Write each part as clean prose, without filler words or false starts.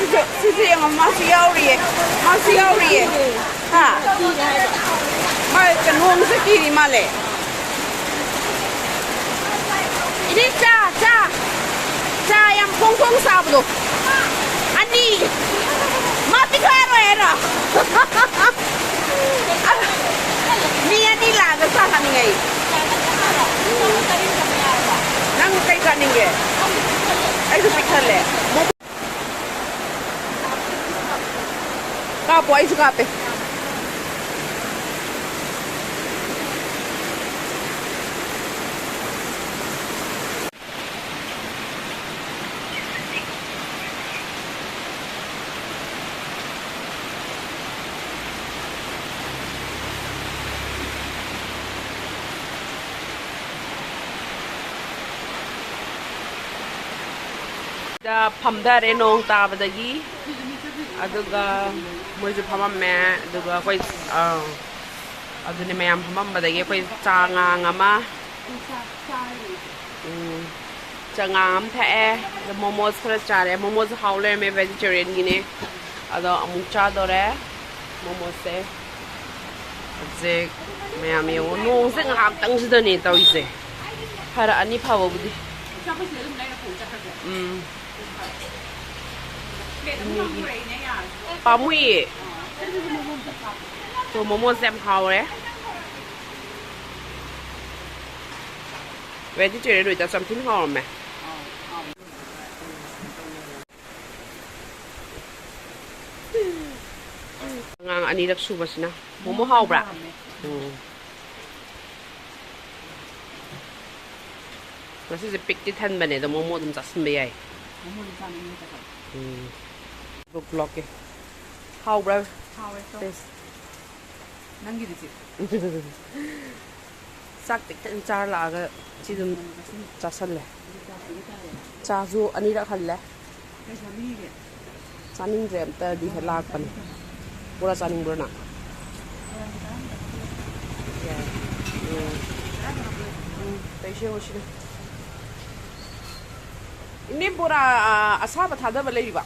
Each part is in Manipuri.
Sisi yang masih yauri, ha? Mai kenung sekiri male. Ini ca yang kong sabdo. Ani, mati karo era. Ni lah kesah kan ngai. Nang kai kan ngai. Ai tu pikir le. Kapo ai suka pe. Da pamdare nong tabadagi aduga moju pamame aduga koi adune mayam pamambadagi koi changang ama changam thae the momos khara chare momos haule me vegetarian gine ado amuk cha dore momos se je mayam yo nong se ngam tang sidani tawise hara ani phawbudi Pamui to momo xem hao đấy về thì chuyện rồi ta xem thính hao mà ngang anh đi đặc殊bớt na momo hao bra nó sẽ pick cái thân bên này, tao momo đâm chặt xin bây ai vlog ke how bro this nang gidi chi sak tik tan char la ga chi dum cha sal le cha zu ani ra khal le chaning rem ta di la pan pura chaning bro na tai she ho shi ini pura asaba thada ba le ba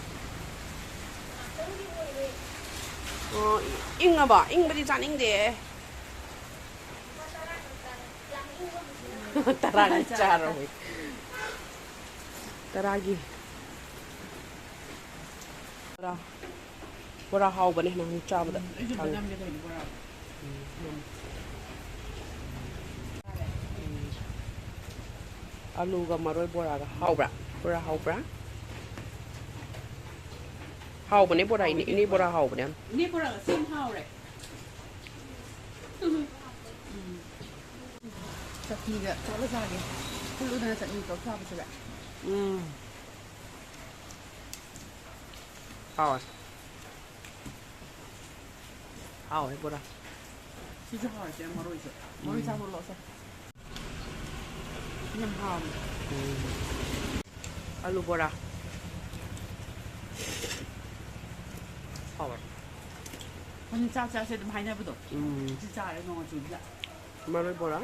ing ba ing ba di chaning de tarang charo taragi pura hau ba ne na cha ba da alu ga maroi bora ga hau bra pura hau bra hau ba ne bora ini bora hau ba ne ini bora sim hau re chutney ga chalo sa ge pulu na chutney ko kha ba sa hau ai bora si ju hau se maroi sa mo lo sa nhâm hòm alu bora hau con cha cha sẽ hai này bắt đầu chỉ cha đấy nó chủ dạ maroi bora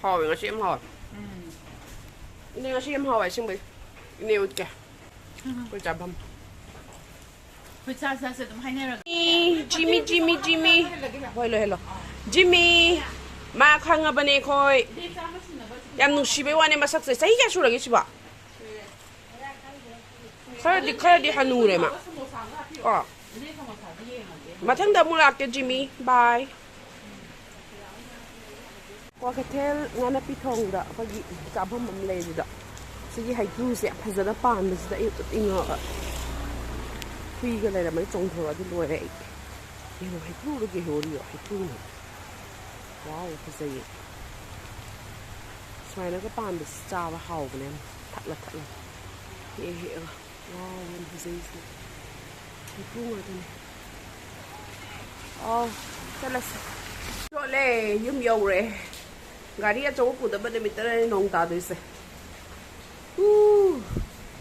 hau nga sim hau ini nga sim hau ai sing bi ini ut ke ko jabam con cha cha sẽ hai này rồi Jimmy hello Jimmy ma khanga bane khoi yam nu shibe wane masak se sahi kya suragi siba khara di hanure ma mathang da mulak ke Jimmy bye Khwakeithel Ngaanipitgong da phagi kabam mam le da sigi haiku se phazana pan da sida inga hui ga lai da mai chong thora di loi ai yo haiku ro ge hori yo haiku no wow phazai xoay nó cái pan được cha và hàu của em thật là hệ wow em thấy gì thì cũng rồi thôi thật là chỗ này yếm dầu rồi gari ở chỗ của tớ bên đây mình tới nông ta đấy sẽ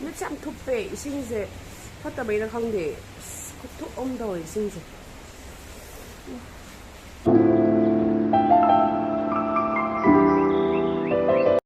nó chạm thục về sinh gì phát tờ mấy nó không để thuốc ông đời sinh gì